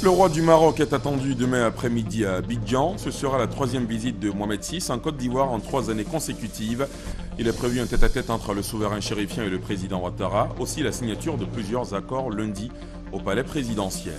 Le roi du Maroc est attendu demain après-midi à Abidjan. Ce sera la troisième visite de Mohamed VI en Côte d'Ivoire en 3 années consécutives. Il est prévu un tête-à-tête entre le souverain chérifien et le président Ouattara. Aussi la signature de plusieurs accords lundi au palais présidentiel.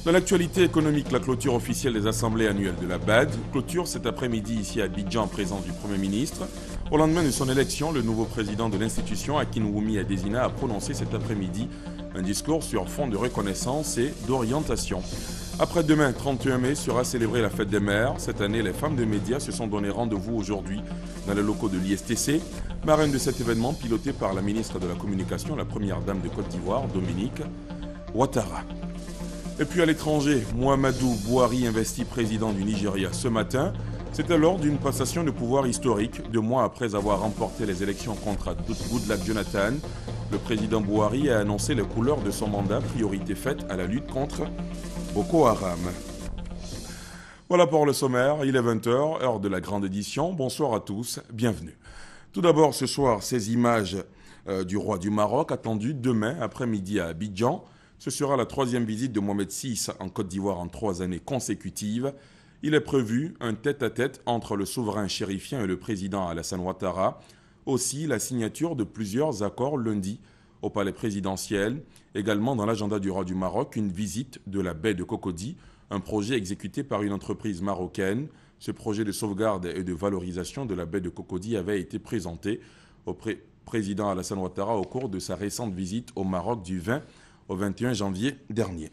Dans l'actualité économique, la clôture officielle des assemblées annuelles de la BAD clôture cet après-midi ici à Abidjan en présence du Premier ministre. Au lendemain de son élection, le nouveau président de l'institution, Akinwumi Adesina, a prononcé cet après-midi un discours sur fond de reconnaissance et d'orientation. Après-demain, 31 mai, sera célébrée la fête des mères. Cette année, les femmes de médias se sont donné rendez-vous aujourd'hui dans les locaux de l'ISTC. Marraine de cet événement, piloté par la ministre de la Communication, la première dame de Côte d'Ivoire, Dominique Ouattara. Et puis à l'étranger, Muhammadu Buhari investi président du Nigeria ce matin. C'était lors d'une passation de pouvoir historique, 2 mois après avoir remporté les élections contre Goodluck Jonathan. Le président Buhari a annoncé les couleurs de son mandat, priorité faite à la lutte contre Boko Haram. Voilà pour le sommaire, il est 20h, heure de la grande édition. Bonsoir à tous, bienvenue. Tout d'abord ce soir, ces images du roi du Maroc attendues demain après-midi à Abidjan. Ce sera la 3e visite de Mohamed VI en Côte d'Ivoire en 3 années consécutives. Il est prévu un tête-à-tête entre le souverain chérifien et le président Alassane Ouattara. Aussi la signature de plusieurs accords lundi au palais présidentiel. Également dans l'agenda du roi du Maroc, une visite de la baie de Cocody, un projet exécuté par une entreprise marocaine. Ce projet de sauvegarde et de valorisation de la baie de Cocody avait été présenté au président Alassane Ouattara au cours de sa récente visite au Maroc du 20 au 21 janvier dernier.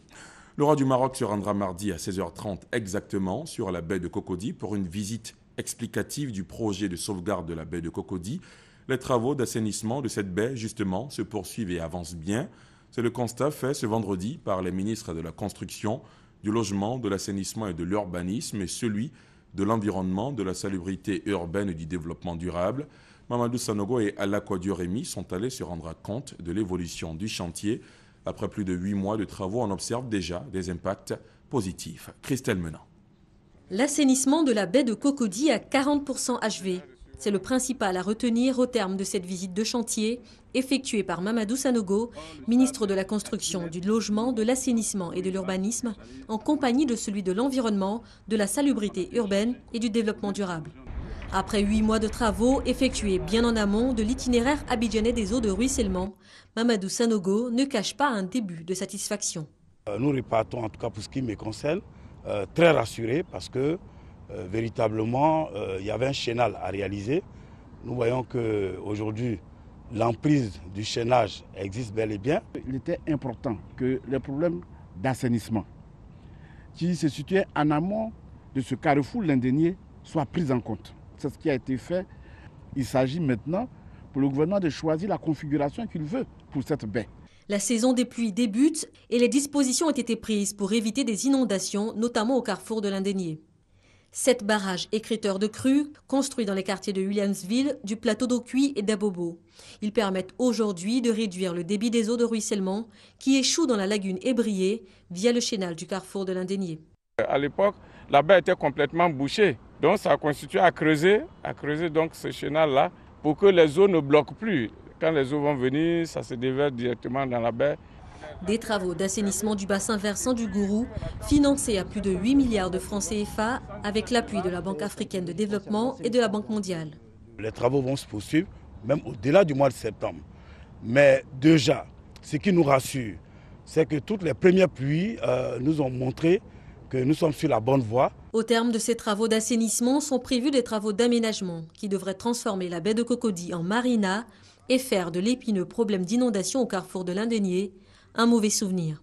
Le roi du Maroc se rendra mardi à 16h30 exactement sur la baie de Cocody pour une visite explicative du projet de sauvegarde de la baie de Cocody. Les travaux d'assainissement de cette baie, justement, se poursuivent et avancent bien. C'est le constat fait ce vendredi par les ministres de la Construction, du Logement, de l'Assainissement et de l'Urbanisme et celui de l'Environnement, de la Salubrité urbaine et du Développement durable. Mamadou Sanogo et Alakwa Dioremi sont allés se rendre compte de l'évolution du chantier. Après plus de 8 mois de travaux, on observe déjà des impacts positifs. Christelle Menant. L'assainissement de la baie de Cocody à 40% achevé. C'est le principal à retenir au terme de cette visite de chantier effectuée par Mamadou Sanogo, ministre de la Construction, du Logement, de l'Assainissement et de l'Urbanisme, en compagnie de celui de l'Environnement, de la Salubrité urbaine et du Développement durable. Après 8 mois de travaux effectués bien en amont de l'itinéraire abidjanais des eaux de ruissellement, Mamadou Sanogo ne cache pas un début de satisfaction. Nous repartons, en tout cas pour ce qui me concerne, très rassurés parce que véritablement il y avait un chaînage à réaliser. Nous voyons qu'aujourd'hui l'emprise du chaînage existe bel et bien. Il était important que les problèmes d'assainissement qui se situaient en amont de ce carrefour Lindenier soient pris en compte. C'est ce qui a été fait. Il s'agit maintenant pour le gouvernement de choisir la configuration qu'il veut pour cette baie. La saison des pluies débute et les dispositions ont été prises pour éviter des inondations, notamment au carrefour de l'Indénier. 7 barrages écrêteurs de crues construits dans les quartiers de Williamsville, du plateau d'Okuy et d'Abobo. Ils permettent aujourd'hui de réduire le débit des eaux de ruissellement qui échouent dans la lagune Ébrié via le chénal du carrefour de l'Indénier. À l'époque, la baie était complètement bouchée. Donc ça a constitué à creuser donc ce chénal-là pour que les eaux ne bloquent plus. Quand les eaux vont venir, ça se déverse directement dans la baie. Des travaux d'assainissement du bassin versant du Gourou, financés à plus de 8 milliards de francs CFA avec l'appui de la Banque africaine de développement et de la Banque mondiale. Les travaux vont se poursuivre, même au-delà du mois de septembre. Mais déjà, ce qui nous rassure, c'est que toutes les premières pluies nous ont montré que nous sommes sur la bonne voie. Au terme de ces travaux d'assainissement sont prévus des travaux d'aménagement qui devraient transformer la baie de Cocody en marina et faire de l'épineux problème d'inondation au carrefour de l'Indénier un mauvais souvenir.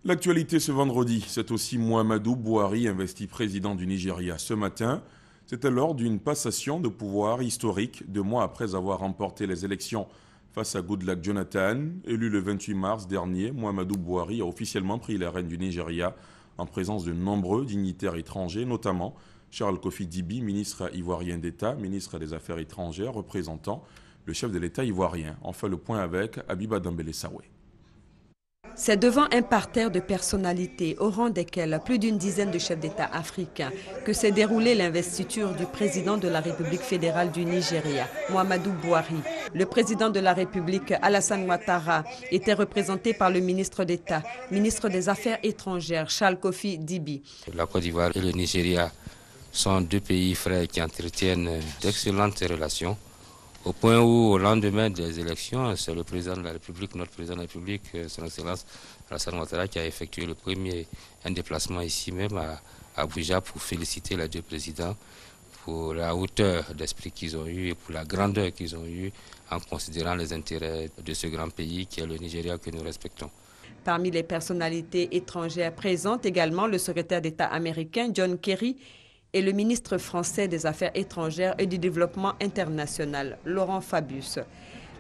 L'actualité ce vendredi, c'est aussi Muhammadu Buhari, investi président du Nigeria ce matin. C'était lors d'une passation de pouvoir historique 2 mois après avoir remporté les élections face à Goodluck Jonathan. Élu le 28 mars dernier, Muhammadu Buhari a officiellement pris les rênes du Nigeria en présence de nombreux dignitaires étrangers, notamment Charles Kofi Dibi, ministre ivoirien d'État, ministre des Affaires étrangères, représentant le chef de l'État ivoirien. On fait le point avec Abiba Dambélé Sawé. C'est devant un parterre de personnalités, au rang desquelles plus d'une dizaine de chefs d'État africains, que s'est déroulée l'investiture du président de la République fédérale du Nigeria, Muhammadu Buhari. Le président de la République, Alassane Ouattara, était représenté par le ministre d'État, ministre des Affaires étrangères, Charles Kofi Dibi. La Côte d'Ivoire et le Nigeria sont deux pays frères qui entretiennent d'excellentes relations. Au point où, au lendemain des élections, c'est le président de la République, notre président de la République, son Excellence Alassane Ouattara, qui a effectué un déplacement ici même à Abuja pour féliciter les deux présidents pour la hauteur d'esprit qu'ils ont eue et pour la grandeur qu'ils ont eue en considérant les intérêts de ce grand pays qui est le Nigeria que nous respectons. Parmi les personnalités étrangères présentes également le secrétaire d'État américain John Kerry et le ministre français des Affaires étrangères et du Développement international, Laurent Fabius.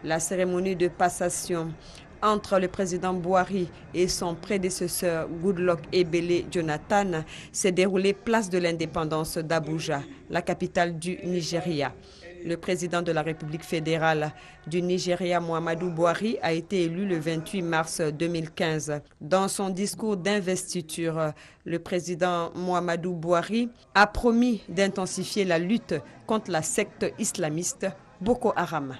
La cérémonie de passation entre le président Buhari et son prédécesseur Goodluck Ebele Jonathan s'est déroulée place de l'indépendance d'Abuja, la capitale du Nigeria. Le président de la République fédérale du Nigeria, Muhammadu Buhari, a été élu le 28 mars 2015. Dans son discours d'investiture, le président Muhammadu Buhari a promis d'intensifier la lutte contre la secte islamiste Boko Haram.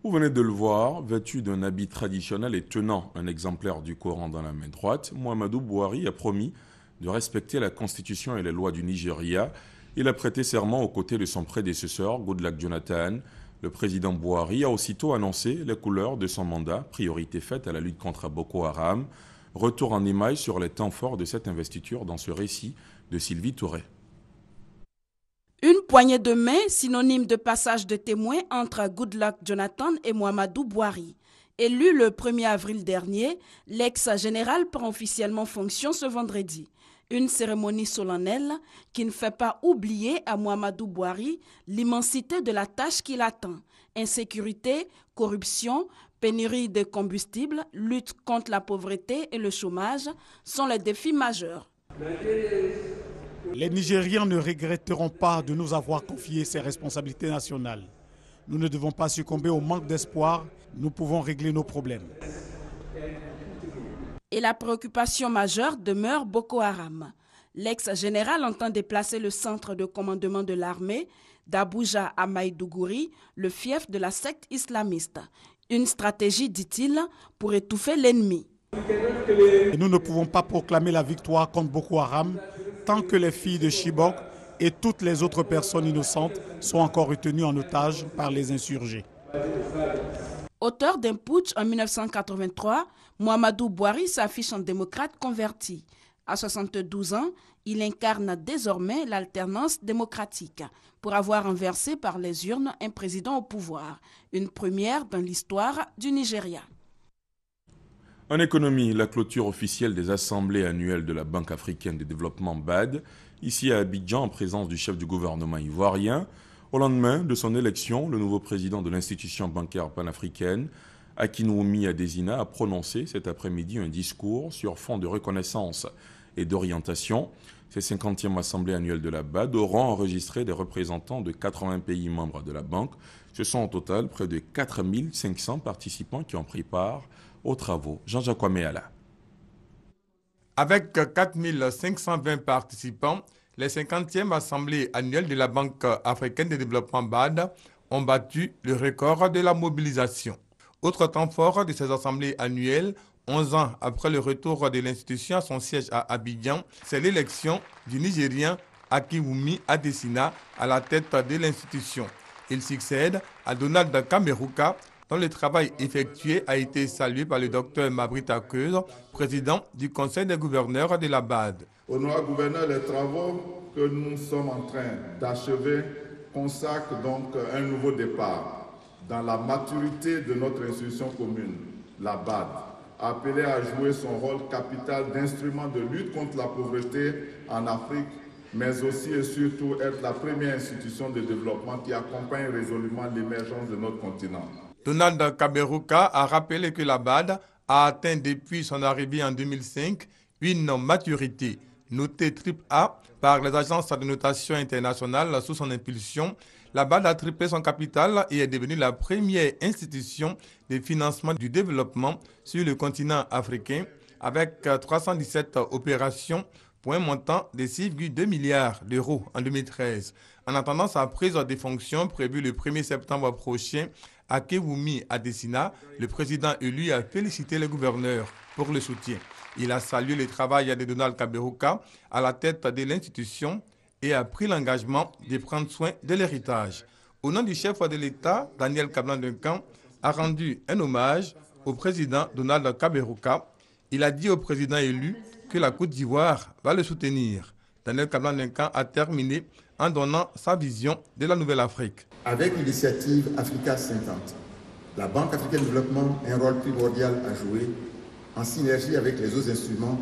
Vous venez de le voir, vêtu d'un habit traditionnel et tenant un exemplaire du Coran dans la main droite, Muhammadu Buhari a promis de respecter la constitution et les lois du Nigeria. Il a prêté serment aux côtés de son prédécesseur, Goodluck Jonathan. Le président Buhari a aussitôt annoncé les couleurs de son mandat, priorité faite à la lutte contre Boko Haram. Retour en émail sur les temps forts de cette investiture dans ce récit de Sylvie Touré. Une poignée de main, synonyme de passage de témoin entre Goodluck Jonathan et Muhammadu Buhari. Élu le 1er avril dernier, l'ex-général prend officiellement fonction ce vendredi. Une cérémonie solennelle qui ne fait pas oublier à Muhammadu Buhari l'immensité de la tâche qui l'attend. Insécurité, corruption, pénurie de combustible, lutte contre la pauvreté et le chômage sont les défis majeurs. Les Nigérians ne regretteront pas de nous avoir confié ces responsabilités nationales. Nous ne devons pas succomber au manque d'espoir, nous pouvons régler nos problèmes. Et la préoccupation majeure demeure Boko Haram. L'ex-général entend déplacer le centre de commandement de l'armée d'Abuja à Maïdougouri, le fief de la secte islamiste. Une stratégie, dit-il, pour étouffer l'ennemi. Et nous ne pouvons pas proclamer la victoire contre Boko Haram tant que les filles de Chibok et toutes les autres personnes innocentes sont encore retenues en otage par les insurgés. Auteur d'un putsch en 1983, Muhammadu Buhari s'affiche en démocrate converti. À 72 ans, il incarne désormais l'alternance démocratique pour avoir renversé par les urnes un président au pouvoir, une première dans l'histoire du Nigeria. En économie, la clôture officielle des assemblées annuelles de la Banque africaine de développement BAD, ici à Abidjan en présence du chef du gouvernement ivoirien. Au lendemain de son élection, le nouveau président de l'institution bancaire panafricaine, Akinwumi Adesina, a prononcé cet après-midi un discours sur fond de reconnaissance et d'orientation. Ces 50e assemblées annuelles de la BAD auront enregistré des représentants de 80 pays membres de la banque. Ce sont au total près de 4500 participants qui ont pris part aux travaux. Jean-Jacques Ouaméala. Avec 4520 participants, les 50e assemblées annuelles de la Banque africaine de développement BAD ont battu le record de la mobilisation. Autre temps fort de ces assemblées annuelles, 11 ans après le retour de l'institution à son siège à Abidjan, c'est l'élection du Nigérien Akinwumi Adesina à la tête de l'institution. Il succède à Donald Kaberuka, dont le travail effectué a été salué par le docteur Mabrita Keuse, président du Conseil des gouverneurs de la BAD. Honorable gouverneur, les travaux que nous sommes en train d'achever consacrent donc un nouveau départ dans la maturité de notre institution commune, la BAD, appelée à jouer son rôle capital d'instrument de lutte contre la pauvreté en Afrique, mais aussi et surtout être la première institution de développement qui accompagne résolument l'émergence de notre continent. Donald Kaberuka a rappelé que la BAD a atteint depuis son arrivée en 2005 une maturité Notée AAA par les agences de notation internationales sous son impulsion, la BAD a triplé son capital et est devenue la première institution de financement du développement sur le continent africain avec 317 opérations pour un montant de 6,2 milliards d'euros en 2013. En attendant sa prise de fonction prévue le 1er septembre prochain, Akewumi Adesina, le président élu, a félicité le gouverneur pour le soutien. Il a salué le travail de Donald Kaberuka à la tête de l'institution et a pris l'engagement de prendre soin de l'héritage. Au nom du chef de l'État, Daniel Kablan-Duncan a rendu un hommage au président Donald Kaberuka. Il a dit au président élu que la Côte d'Ivoire va le soutenir. Daniel Kablan-Duncan a terminé en donnant sa vision de la Nouvelle-Afrique. Avec l'initiative Africa 50, la Banque africaine de développement a un rôle primordial à jouer en synergie avec les autres instruments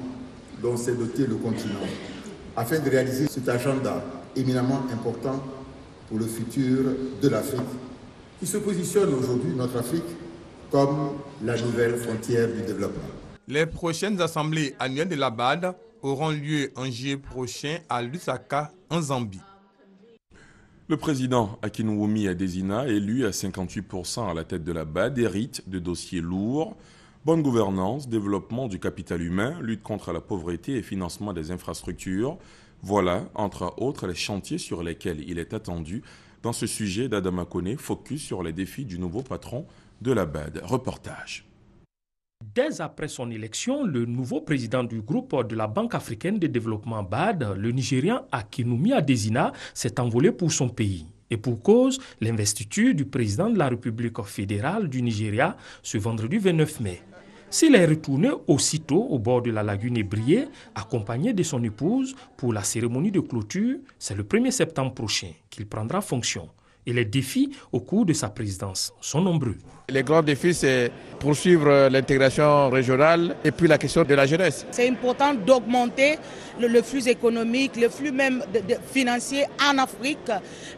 dont s'est doté le continent, afin de réaliser cet agenda éminemment important pour le futur de l'Afrique, qui se positionne aujourd'hui, notre Afrique, comme la nouvelle frontière du développement. Les prochaines assemblées annuelles de la BAD auront lieu en juillet prochain à Lusaka, en Zambie. Le président Akinwumi Adesina, élu à 58% à la tête de la BAD, hérite de dossiers lourds: bonne gouvernance, développement du capital humain, lutte contre la pauvreté et financement des infrastructures. Voilà, entre autres, les chantiers sur lesquels il est attendu. Dans ce sujet, d'Adama Kone focus sur les défis du nouveau patron de la BAD. Reportage. Dès après son élection, le nouveau président du groupe de la Banque africaine de développement BAD, le Nigérian Akinwumi Adesina, s'est envolé pour son pays. Et pour cause, l'investiture du président de la République fédérale du Nigeria ce vendredi 29 mai. S'il est retourné aussitôt au bord de la lagune Ébrié, accompagné de son épouse, pour la cérémonie de clôture, c'est le 1er septembre prochain qu'il prendra fonction. Et les défis au cours de sa présidence sont nombreux. Les grands défis, c'est poursuivre l'intégration régionale et puis la question de la jeunesse. C'est important d'augmenter le flux économique, le flux même financier en Afrique.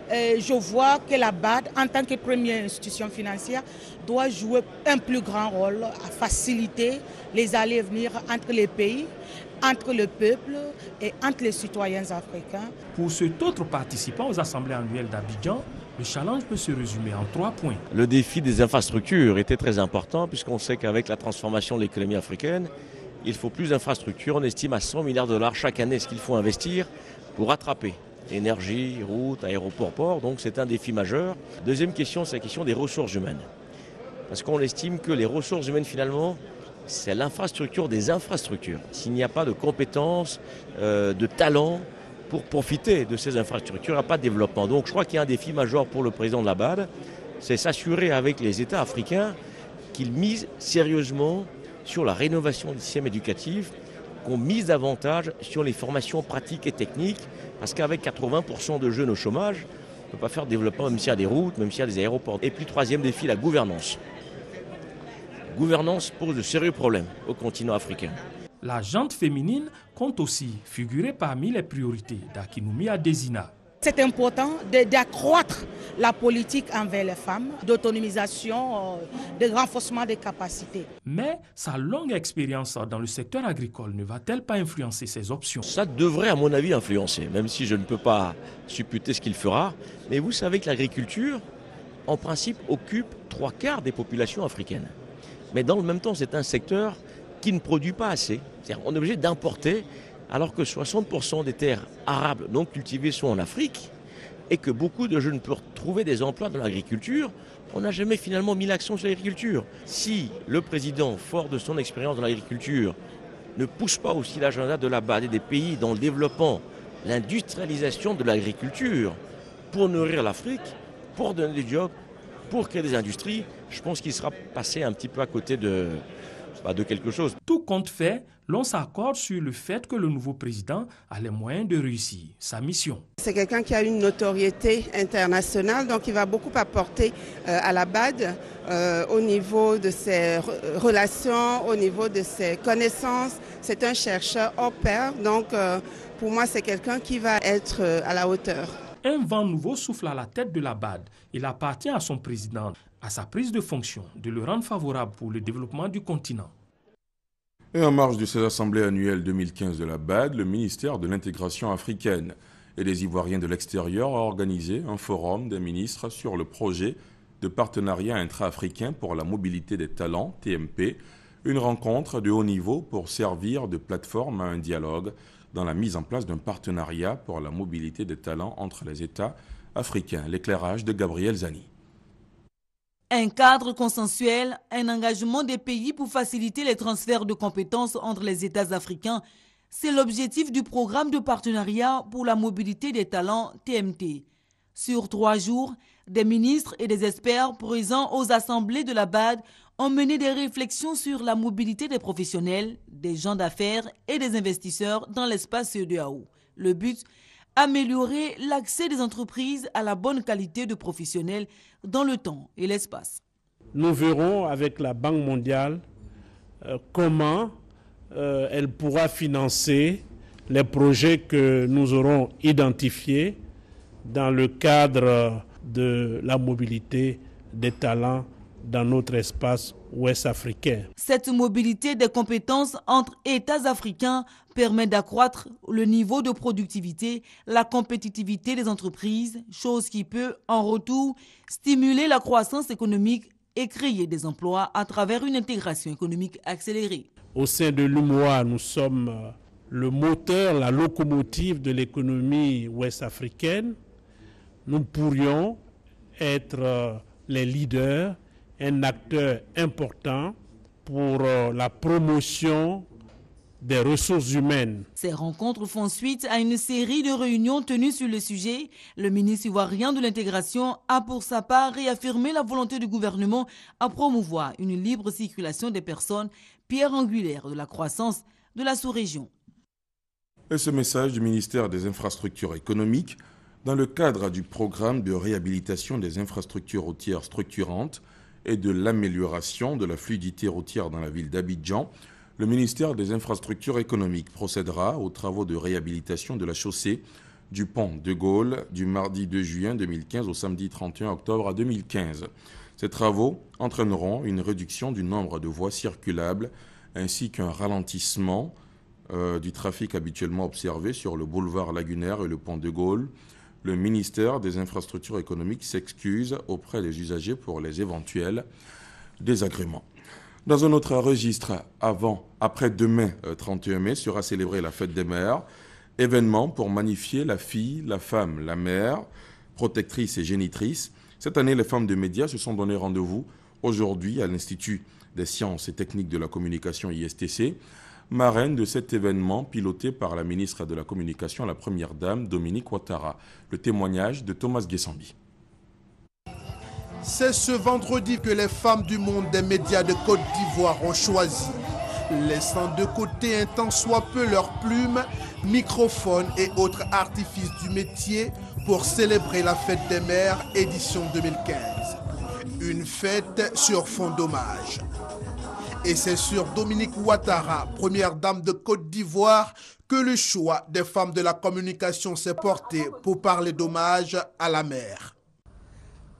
Je vois que la BAD, en tant que première institution financière, doit jouer un plus grand rôle à faciliter les allées et venir entre les pays, entre le peuple et entre les citoyens africains. Pour cet autre participant aux assemblées annuelles d'Abidjan, le challenge peut se résumer en 3 points. Le défi des infrastructures était très important puisqu'on sait qu'avec la transformation de l'économie africaine, il faut plus d'infrastructures. On estime à 100 milliards de dollars chaque année ce qu'il faut investir pour rattraper énergie, routes, aéroports, ports. Donc c'est un défi majeur. Deuxième question, c'est la question des ressources humaines. Parce qu'on estime que les ressources humaines finalement, c'est l'infrastructure des infrastructures. S'il n'y a pas de compétences, de talent pour profiter de ces infrastructures, il n'y a pas de développement. Donc je crois qu'il y a un défi majeur pour le président de la BAD, c'est s'assurer avec les États africains qu'ils misent sérieusement sur la rénovation du système éducatif, qu'on mise davantage sur les formations pratiques et techniques, parce qu'avec 80% de jeunes au chômage, on ne peut pas faire de développement même s'il y a des routes, même s'il y a des aéroports. Et puis troisième défi, la gouvernance. La gouvernance pose de sérieux problèmes au continent africain. La gente féminine compte aussi figurer parmi les priorités d'Akinwumi Adesina. C'est important d'accroître la politique envers les femmes, d'autonomisation, de renforcement des capacités. Mais sa longue expérience dans le secteur agricole ne va-t-elle pas influencer ses options? Ça devrait à mon avis influencer, même si je ne peux pas supputer ce qu'il fera. Mais vous savez que l'agriculture, en principe, occupe 3/4 des populations africaines. Mais dans le même temps, c'est un secteur qui ne produit pas assez. C'est-à-dire, on est obligé d'importer alors que 60% des terres arables non cultivées sont en Afrique et que beaucoup de jeunes peuvent trouver des emplois dans l'agriculture. On n'a jamais finalement mis l'accent sur l'agriculture. Si le président, fort de son expérience dans l'agriculture, ne pousse pas aussi l'agenda de la BAD et des pays dans le développement, l'industrialisation de l'agriculture pour nourrir l'Afrique, pour donner des jobs, pour créer des industries, je pense qu'il sera passé un petit peu à côté de quelque chose. Tout compte fait, l'on s'accorde sur le fait que le nouveau président a les moyens de réussir sa mission. C'est quelqu'un qui a une notoriété internationale, donc il va beaucoup apporter à la BAD au niveau de ses relations, au niveau de ses connaissances. C'est un chercheur hors pair, donc pour moi c'est quelqu'un qui va être à la hauteur. Un vent nouveau souffle à la tête de la BAD. Il appartient à son président, à sa prise de fonction, de le rendre favorable pour le développement du continent. Et en marge de ces assemblées annuelles 2015 de la BAD, le ministère de l'intégration africaine et des Ivoiriens de l'extérieur a organisé un forum des ministres sur le projet de partenariat intra-africain pour la mobilité des talents, TMP, une rencontre de haut niveau pour servir de plateforme à un dialogue dans la mise en place d'un partenariat pour la mobilité des talents entre les États africains. L'éclairage de Gabriel Zani. Un cadre consensuel, un engagement des pays pour faciliter les transferts de compétences entre les États africains, c'est l'objectif du programme de partenariat pour la mobilité des talents TMT. Sur 3 jours, des ministres et des experts présents aux assemblées de la BAD ont mené des réflexions sur la mobilité des professionnels, des gens d'affaires et des investisseurs dans l'espace CEDEAO. Le but, améliorer l'accès des entreprises à la bonne qualité de professionnels dans le temps et l'espace. Nous verrons avec la Banque mondiale comment elle pourra financer les projets que nous aurons identifiés dans le cadre de la mobilité des talents dans notre espace ouest africain. Cette mobilité des compétences entre États africains permet d'accroître le niveau de productivité, la compétitivité des entreprises, chose qui peut, en retour, stimuler la croissance économique et créer des emplois à travers une intégration économique accélérée. Au sein de l'UMOA, nous sommes le moteur, la locomotive de l'économie ouest africaine. Nous pourrions être les leaders, un acteur important pour la promotion des ressources humaines. Ces rencontres font suite à une série de réunions tenues sur le sujet. Le ministre ivoirien de l'intégration a pour sa part réaffirmé la volonté du gouvernement à promouvoir une libre circulation des personnes, pierre angulaire de la croissance de la sous-région. Et ce message du ministère des Infrastructures économiques dans le cadre du programme de réhabilitation des infrastructures routières structurantes et de l'amélioration de la fluidité routière dans la ville d'Abidjan, le ministère des Infrastructures économiques procédera aux travaux de réhabilitation de la chaussée du pont de Gaulle du mardi 2 juin 2015 au samedi 31 octobre 2015. Ces travaux entraîneront une réduction du nombre de voies circulables ainsi qu'un ralentissement du trafic habituellement observé sur le boulevard lagunaire et le pont de Gaulle. Le ministère des Infrastructures économiques s'excuse auprès des usagers pour les éventuels désagréments. Dans un autre registre, après-demain, 31 mai, sera célébrée la fête des mères, événement pour magnifier la fille, la femme, la mère, protectrice et génitrice. Cette année, les femmes de médias se sont donné rendez-vous aujourd'hui à l'Institut des sciences et techniques de la communication ISTC, marraine de cet événement piloté par la ministre de la Communication, la Première Dame, Dominique Ouattara. Le témoignage de Thomas Guessambi. C'est ce vendredi que les femmes du monde des médias de Côte d'Ivoire ont choisi, laissant de côté un tant soit peu leurs plumes, microphones et autres artifices du métier pour célébrer la fête des mères édition 2015. Une fête sur fond d'hommage. Et c'est sur Dominique Ouattara, première dame de Côte d'Ivoire, que le choix des femmes de la communication s'est porté pour parler d'hommage à la mère.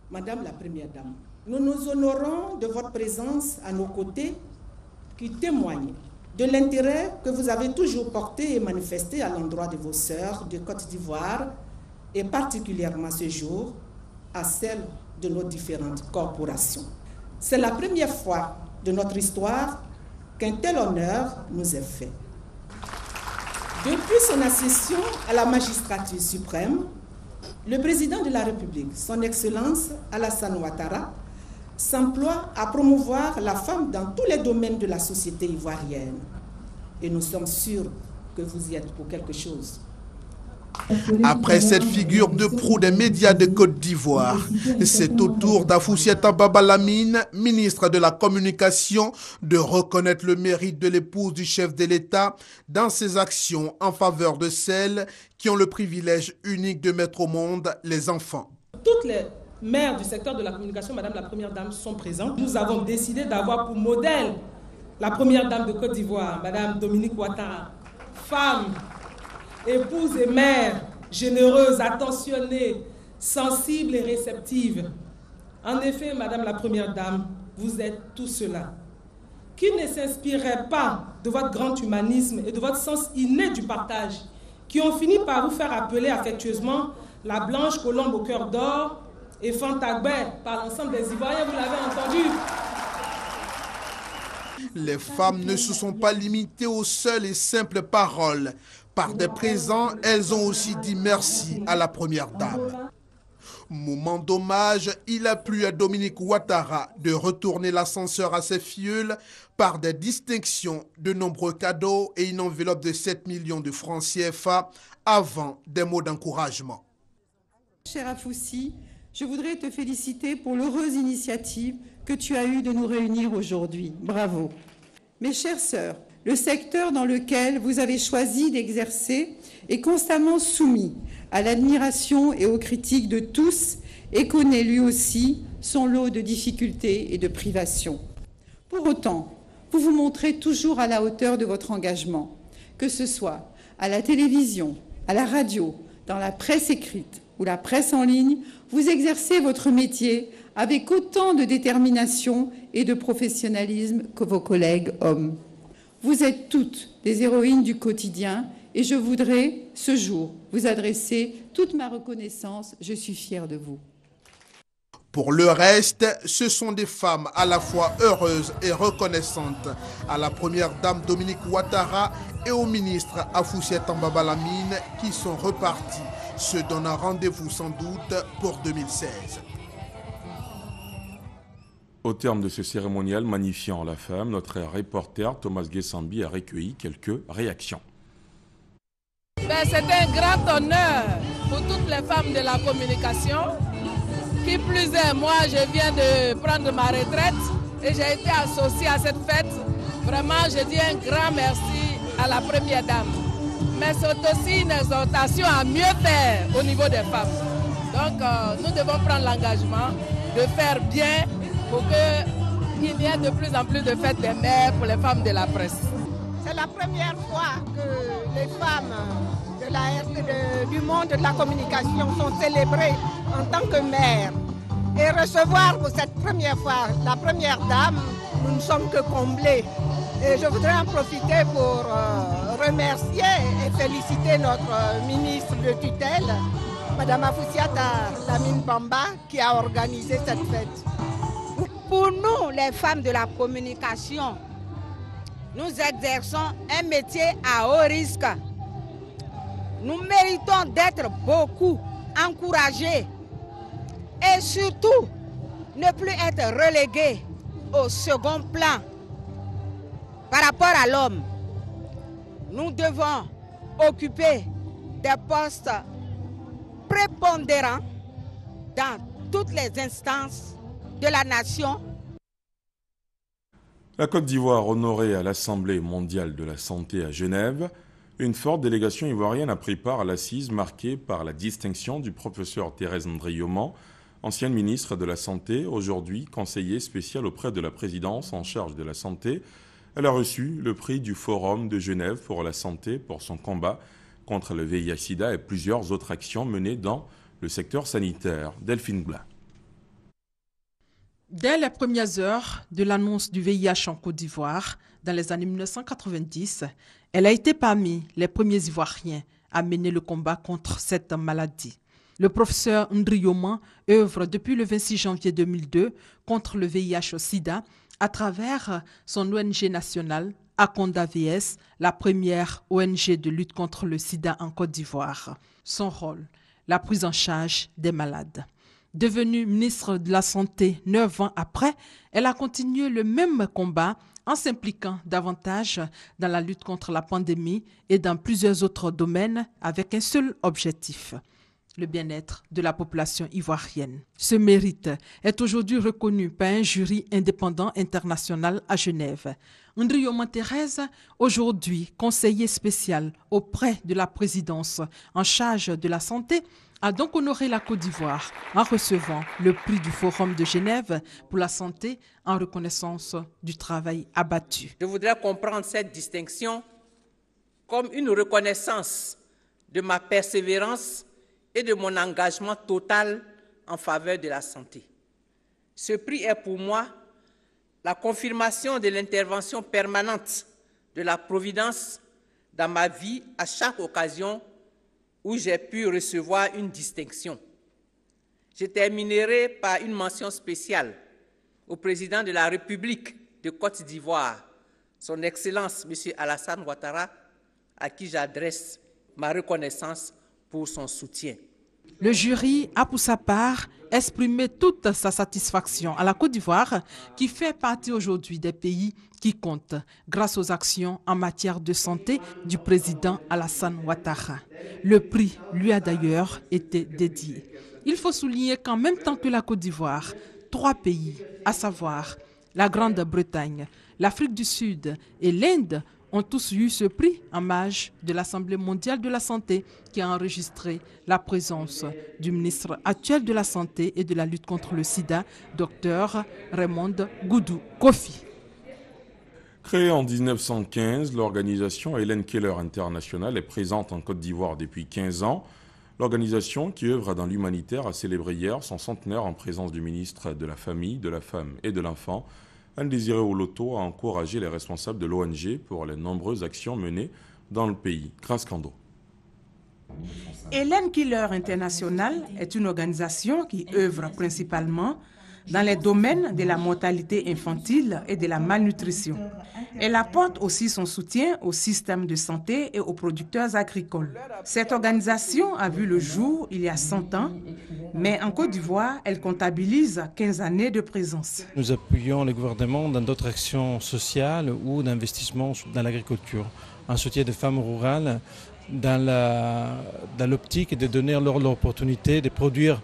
Madame la Première Dame, nous nous honorons de votre présence à nos côtés qui témoigne de l'intérêt que vous avez toujours porté et manifesté à l'endroit de vos sœurs de Côte d'Ivoire et particulièrement ce jour à celle de nos différentes corporations. C'est la première fois de notre histoire qu'un tel honneur nous est fait. Depuis son accession à la magistrature suprême, le président de la République, son Excellence Alassane Ouattara, s'emploie à promouvoir la femme dans tous les domaines de la société ivoirienne. Et nous sommes sûrs que vous y êtes pour quelque chose. Après cette figure de proue des médias de Côte d'Ivoire, c'est au tour d'Afoussiata Baba Lamine, ministre de la Communication, de reconnaître le mérite de l'épouse du chef de l'État dans ses actions en faveur de celles qui ont le privilège unique de mettre au monde les enfants. Toutes les mères du secteur de la communication, Madame la Première Dame, sont présentes. Nous avons décidé d'avoir pour modèle la Première Dame de Côte d'Ivoire, Madame Dominique Ouattara, femme, épouse et mère, généreuse, attentionnée, sensible et réceptive. En effet, Madame la Première Dame, vous êtes tout cela. qui ne s'inspiraient pas de votre grand humanisme et de votre sens inné du partage, qui ont fini par vous faire appeler affectueusement la blanche colombe au cœur d'or et Fantagbe par l'ensemble des Ivoiriens, vous l'avez entendu. Les femmes ne se sont pas limitées aux seules et simples paroles. Par des présents, elles ont aussi dit merci à la première dame. Moment d'hommage, il a plu à Dominique Ouattara de retourner l'ascenseur à ses filleuls par des distinctions, de nombreux cadeaux et une enveloppe de 7 millions de francs CFA avant des mots d'encouragement. Cher Afoussi, je voudrais te féliciter pour l'heureuse initiative que tu as eue de nous réunir aujourd'hui. Bravo. Mes chères sœurs, le secteur dans lequel vous avez choisi d'exercer est constamment soumis à l'admiration et aux critiques de tous et connaît lui aussi son lot de difficultés et de privations. Pour autant, vous vous montrez toujours à la hauteur de votre engagement, que ce soit à la télévision, à la radio, dans la presse écrite ou la presse en ligne, vous exercez votre métier avec autant de détermination et de professionnalisme que vos collègues hommes. Vous êtes toutes des héroïnes du quotidien et je voudrais, ce jour, vous adresser toute ma reconnaissance. Je suis fière de vous. Pour le reste, ce sont des femmes à la fois heureuses et reconnaissantes à la première dame Dominique Ouattara et au ministre Afoussia Tambaba Lamine qui sont repartis, se donnant rendez-vous sans doute pour 2016. Au terme de ce cérémonial magnifiant la femme, notre reporter Thomas Guessambi a recueilli quelques réactions. C'est un grand honneur pour toutes les femmes de la communication. Qui plus est, moi je viens de prendre ma retraite et j'ai été associée à cette fête. Vraiment, je dis un grand merci à la première dame. Mais c'est aussi une exhortation à mieux faire au niveau des femmes. Donc nous devons prendre l'engagement de faire bien pour qu'il y ait de plus en plus de fêtes des mères pour les femmes de la presse. C'est la première fois que les femmes du monde de la communication sont célébrées en tant que mères. Et recevoir pour cette première fois la première dame, nous ne sommes que comblés. Et je voudrais en profiter pour remercier et féliciter notre ministre de tutelle, Mme Afoussia Lamine Bamba, qui a organisé cette fête. Pour nous, les femmes de la communication, nous exerçons un métier à haut risque. Nous méritons d'être beaucoup encouragés et surtout ne plus être relégués au second plan par rapport à l'homme. Nous devons occuper des postes prépondérants dans toutes les instances de la nation. La Côte d'Ivoire honorée à l'Assemblée mondiale de la santé à Genève. Une forte délégation ivoirienne a pris part à l'assise marquée par la distinction du professeur Thérèse Ndrioman, ancienne ministre de la Santé, aujourd'hui conseillère spéciale auprès de la présidence en charge de la santé. Elle a reçu le prix du Forum de Genève pour la santé pour son combat contre le VIH-Sida et plusieurs autres actions menées dans le secteur sanitaire. Delphine Blas. Dès les premières heures de l'annonce du VIH en Côte d'Ivoire, dans les années 1990, elle a été parmi les premiers Ivoiriens à mener le combat contre cette maladie. Le professeur Ndrioman œuvre depuis le 26 janvier 2002 contre le VIH-Sida à travers son ONG nationale, Akonda VS, la première ONG de lutte contre le sida en Côte d'Ivoire. Son rôle, la prise en charge des malades. Devenue ministre de la Santé 9 ans après, elle a continué le même combat en s'impliquant davantage dans la lutte contre la pandémie et dans plusieurs autres domaines avec un seul objectif, le bien-être de la population ivoirienne. Ce mérite est aujourd'hui reconnu par un jury indépendant international à Genève. Ndrioman Thérèse, aujourd'hui conseiller spécial auprès de la présidence en charge de la santé, a donc honoré la Côte d'Ivoire en recevant le prix du Forum de Genève pour la santé en reconnaissance du travail abattu. Je voudrais comprendre cette distinction comme une reconnaissance de ma persévérance et de mon engagement total en faveur de la santé. Ce prix est pour moi la confirmation de l'intervention permanente de la Providence dans ma vie à chaque occasion où j'ai pu recevoir une distinction. Je terminerai par une mention spéciale au président de la République de Côte d'Ivoire, son Excellence M. Alassane Ouattara, à qui j'adresse ma reconnaissance pour son soutien. Le jury a pour sa part exprimé toute sa satisfaction à la Côte d'Ivoire, qui fait partie aujourd'hui des pays qui comptent grâce aux actions en matière de santé du président Alassane Ouattara. Le prix lui a d'ailleurs été dédié. Il faut souligner qu'en même temps que la Côte d'Ivoire, 3 pays, à savoir la Grande-Bretagne, l'Afrique du Sud et l'Inde, ont tous eu ce prix en hommage de l'Assemblée mondiale de la santé qui a enregistré la présence du ministre actuel de la Santé et de la lutte contre le sida, Dr Raymond Goudou Kofi. Créée en 1915, l'organisation Helen Keller International est présente en Côte d'Ivoire depuis 15 ans. L'organisation, qui œuvre dans l'humanitaire, a célébré hier son centenaire en présence du ministre de la Famille, de la Femme et de l'Enfant. Ndésiré Oloto a encouragé les responsables de l'ONG pour les nombreuses actions menées dans le pays. Grâce Kando. Helen Keller International est une organisation qui œuvre principalement dans les domaines de la mortalité infantile et de la malnutrition. Elle apporte aussi son soutien au système de santé et aux producteurs agricoles. Cette organisation a vu le jour il y a 100 ans, mais en Côte d'Ivoire, elle comptabilise 15 années de présence. Nous appuyons le gouvernement dans d'autres actions sociales ou d'investissement dans l'agriculture, en soutien des femmes rurales, dans l'optique de donner l'opportunité de produire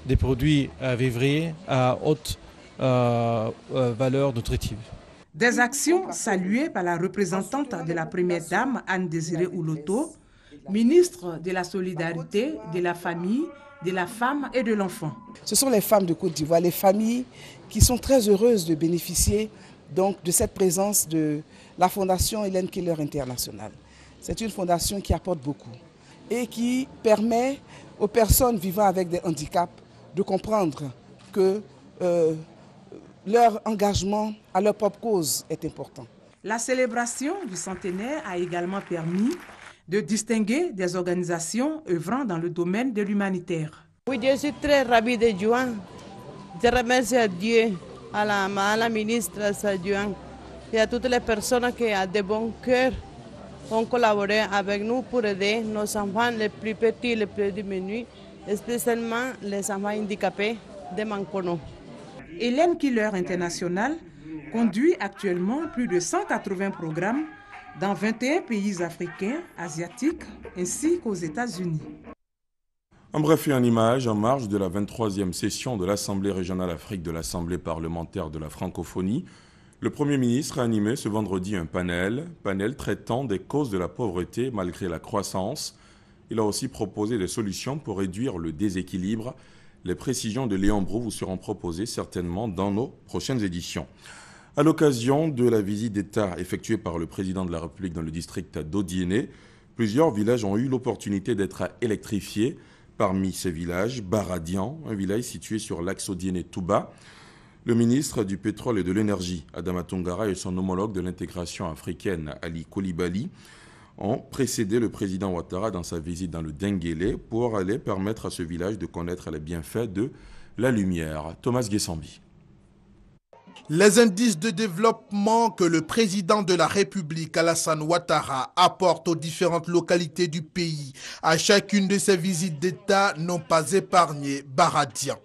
des produits vivriers à haute valeur nutritive. Des actions saluées par la représentante de la première dame, Anne-Désirée Oloto, ministre de la Solidarité, de la Famille, de la Femme et de l'Enfant. Ce sont les femmes de Côte d'Ivoire, les familles qui sont très heureuses de bénéficier donc de cette présence de la Fondation Helen Keller International. C'est une fondation qui apporte beaucoup et qui permet aux personnes vivant avec des handicaps de comprendre que leur engagement à leur propre cause est important. La célébration du centenaire a également permis de distinguer des organisations œuvrant dans le domaine de l'humanitaire. Oui, je suis très ravie de Juan. Je remercie à Dieu, à la ministre Sajuan et à toutes les personnes qui, à de bon cœur, ont collaboré avec nous pour aider nos enfants les plus petits, les plus diminués, spécialement les enfants handicapés de Mankono. Helen Keller International conduit actuellement plus de 180 programmes dans 21 pays africains, asiatiques ainsi qu'aux États-Unis. En bref et en image, en marge de la 23e session de l'Assemblée régionale Afrique de l'Assemblée parlementaire de la francophonie, le Premier ministre a animé ce vendredi un panel traitant des causes de la pauvreté malgré la croissance. Il a aussi proposé des solutions pour réduire le déséquilibre. Les précisions de Léon Brou vous seront proposées certainement dans nos prochaines éditions. À l'occasion de la visite d'État effectuée par le président de la République dans le district d'Odiéné, plusieurs villages ont eu l'opportunité d'être électrifiés. Parmi ces villages, Baradian, un village situé sur l'axe Odiéné-Touba. Le ministre du Pétrole et de l'Énergie, Adama Tongara, et son homologue de l'intégration africaine, Ali Koulibaly, ont précédé le président Ouattara dans sa visite dans le Denguélé pour aller permettre à ce village de connaître les bienfaits de la lumière. Thomas Guessambi. Les indices de développement que le président de la République, Alassane Ouattara, apporte aux différentes localités du pays à chacune de ses visites d'État n'ont pas épargné Baradian,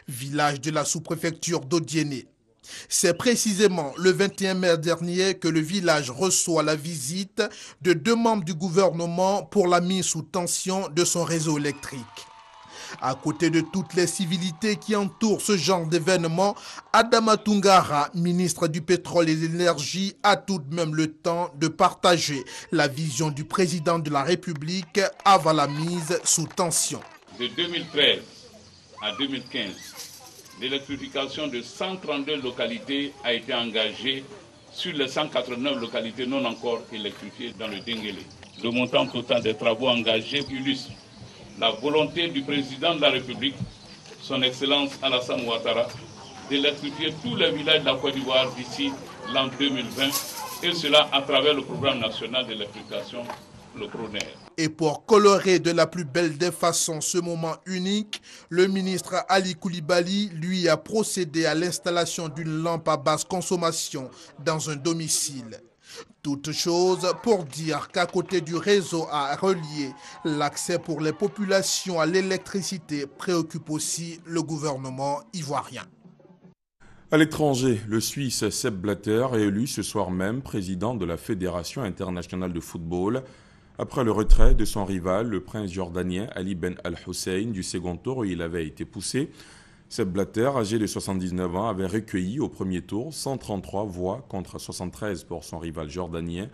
village de la sous-préfecture d'Odiéné. C'est précisément le 21 mai dernier que le village reçoit la visite de 2 membres du gouvernement pour la mise sous tension de son réseau électrique. À côté de toutes les civilités qui entourent ce genre d'événement, Adama Tongara, ministre du Pétrole et de l'Énergie, a tout de même le temps de partager la vision du président de la République avant la mise sous tension. De 2013 à 2015, l'électrification de 132 localités a été engagée sur les 189 localités non encore électrifiées dans le Denguélé. Le montant total des travaux engagés illustre la volonté du président de la République, son Excellence Alassane Ouattara, d'électrifier tous les villages de la Côte d'Ivoire d'ici l'an 2020, et cela à travers le programme national d'électrification, le PRONER. Et pour colorer de la plus belle des façons ce moment unique, le ministre Ali Koulibaly, lui, a procédé à l'installation d'une lampe à basse consommation dans un domicile. Toute chose pour dire qu'à côté du réseau à relier, l'accès pour les populations à l'électricité préoccupe aussi le gouvernement ivoirien. À l'étranger, le Suisse Sepp Blatter est élu ce soir même président de la Fédération internationale de football après le retrait de son rival, le prince jordanien Ali Ben Al-Hussein, du second tour où il avait été poussé. Sepp Blatter, âgé de 79 ans, avait recueilli au premier tour 133 voix contre 73 pour son rival jordanien,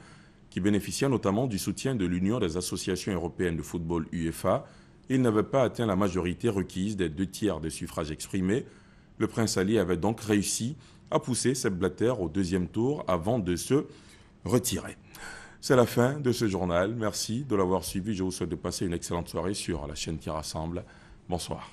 qui bénéficiait notamment du soutien de l'Union des associations européennes de football UEFA. Il n'avait pas atteint la majorité requise des 2/3 des suffrages exprimés. Le prince Ali avait donc réussi à pousser Sepp Blatter au deuxième tour avant de se retirer. C'est la fin de ce journal. Merci de l'avoir suivi. Je vous souhaite de passer une excellente soirée sur la chaîne qui rassemble. Bonsoir.